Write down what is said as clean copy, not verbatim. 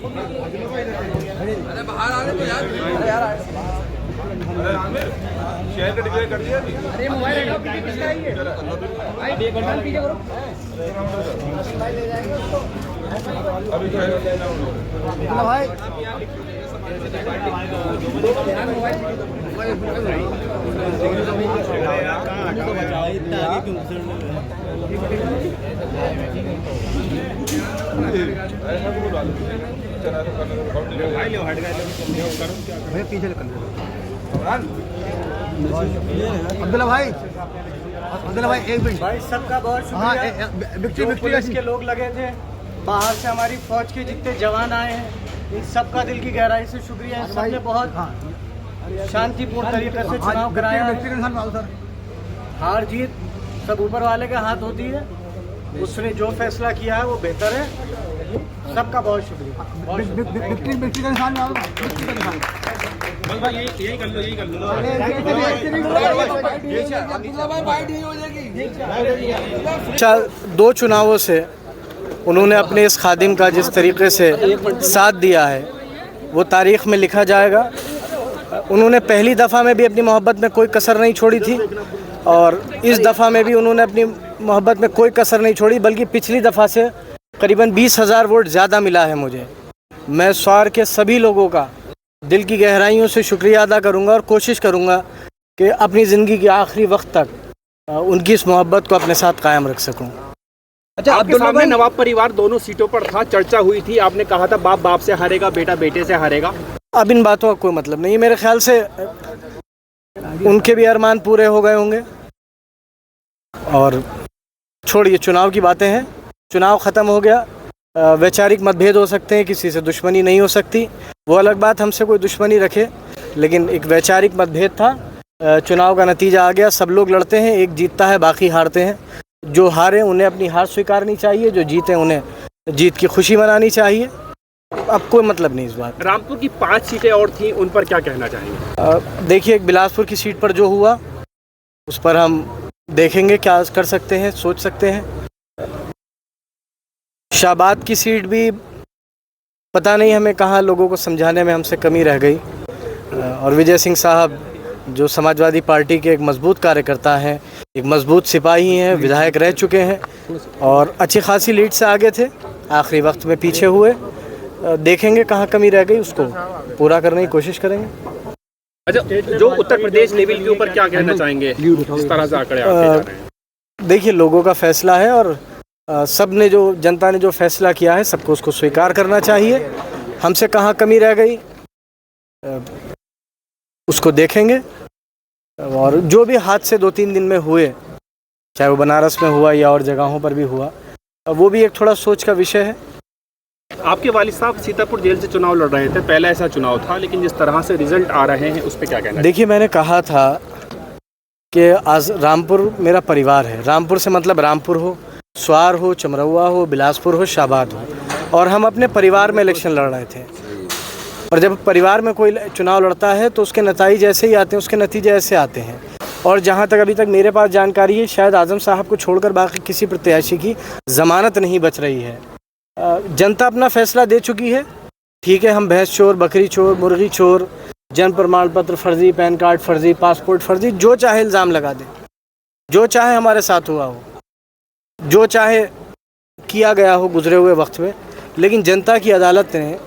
अरे बाहर आने को यार। अरे यार अरे आमिर शेयर का डिक्लेयर कर दिया अभी। अरे मोबाइल हटाओ, पीछे किसका है ये? भाई बटन पीछे करो। अभी तो है भाई पीछे अब्दुल्ला भाई एक मिनट भाई सबका बहुत शुक्रिया। पुलिस के लोग लगे थे, बाहर से हमारी फौज के जितने जवान आए हैं, इन सबका दिल की गहराई से शुक्रिया है। सबने बहुत शांतिपूर्ण तरीके से चुनाव कराया है। हार जीत सब ऊपर वाले के हाथ होती है, उसने जो फैसला किया है वो बेहतर है। सबका बहुत शुक्रिया। यही कर लो दो चुनावों से उन्होंने अपने इस खादिम का जिस तरीके से साथ दिया है वो तारीख़ में लिखा जाएगा। उन्होंने पहली दफ़ा में भी अपनी मोहब्बत में कोई कसर नहीं छोड़ी थी और इस दफ़ा में भी उन्होंने अपनी मोहब्बत में कोई कसर नहीं छोड़ी, बल्कि पिछली दफ़ा से करीबन 20,000 वोट ज़्यादा मिला है मुझे। मैं स्वार के सभी लोगों का दिल की गहराइयों से शुक्रिया अदा करूंगा और कोशिश करूंगा कि अपनी ज़िंदगी के आखिरी वक्त तक उनकी इस मोहब्बत को अपने साथ कायम रख सकूं। अच्छा, आपके सामने नवाब परिवार दोनों सीटों पर था, चर्चा हुई थी, आपने कहा था बाप बाप से हारेगा, बेटा बेटे से हारेगा। अब इन बातों का कोई मतलब नहीं है। मेरे ख्याल से उनके भी अरमान पूरे हो गए होंगे और छोड़िए, चुनाव की बातें हैं। चुनाव ख़त्म हो गया, वैचारिक मतभेद हो सकते हैं, किसी से दुश्मनी नहीं हो सकती, वो अलग बात, हमसे कोई दुश्मनी रखे, लेकिन एक वैचारिक मतभेद था। चुनाव का नतीजा आ गया, सब लोग लड़ते हैं, एक जीतता है बाकी हारते हैं। जो हारे उन्हें अपनी हार स्वीकारनी चाहिए, जो जीते उन्हें जीत की खुशी मनानी चाहिए। अब कोई मतलब नहीं इस बात। रामपुर की 5 सीटें और थीं, उन पर क्या कहना चाहेंगे? देखिए, एक बिलासपुर की सीट पर जो हुआ उस पर हम देखेंगे क्या कर सकते हैं, सोच सकते हैं। शाबाद की सीट भी पता नहीं हमें कहाँ लोगों को समझाने में हमसे कमी रह गई। और विजय सिंह साहब जो समाजवादी पार्टी के एक मजबूत कार्यकर्ता हैं, एक मजबूत सिपाही हैं, विधायक रह चुके हैं और अच्छी खासी लीड से आगे थे, आखिरी वक्त में पीछे हुए। देखेंगे कहाँ कमी रह गई, उसको पूरा करने की कोशिश करेंगे। अच्छा, जो उत्तर प्रदेश लेवल के ऊपर क्या कहना चाहेंगे, इस तरह से आंकड़े आते जा रहे हैं? देखिए, लोगों का फैसला है और सब ने, जो जनता ने जो फैसला किया है, सबको उसको स्वीकार करना चाहिए। हमसे कहाँ कमी रह गई उसको देखेंगे और जो भी हादसे 2-3 दिन में हुए, चाहे वो बनारस में हुआ या और जगहों पर भी हुआ, वो भी एक थोड़ा सोच का विषय है। आपके वालिद साहब सीतापुर जेल से चुनाव लड़ रहे थे, पहला ऐसा चुनाव था, लेकिन जिस तरह से रिजल्ट आ रहे हैं उस पर क्या कहना? देखिए, मैंने कहा था कि आज रामपुर मेरा परिवार है। रामपुर से मतलब रामपुर हो, स्वार हो, चमरौआ हो, बिलासपुर हो, शाबाद हो, और हम अपने परिवार में इलेक्शन लड़ रहे थे। और जब परिवार में कोई चुनाव लड़ता है तो उसके नतीजे ऐसे ही आते हैं, उसके नतीजे ऐसे आते हैं। और जहाँ तक अभी तक मेरे पास जानकारी है, शायद आज़म साहब को छोड़कर बाकी किसी प्रत्याशी की ज़मानत नहीं बच रही है। जनता अपना फैसला दे चुकी है। ठीक है, हम भैंस चोर, बकरी चोर, मुर्गी चोर, जन्म प्रमाण पत्र फर्जी, पैन कार्ड फर्जी, पासपोर्ट फर्जी, जो चाहे इल्ज़ाम लगा दे, जो चाहे हमारे साथ हुआ हो, जो चाहे किया गया हो गुजरे हुए वक्त में, लेकिन जनता की अदालत ने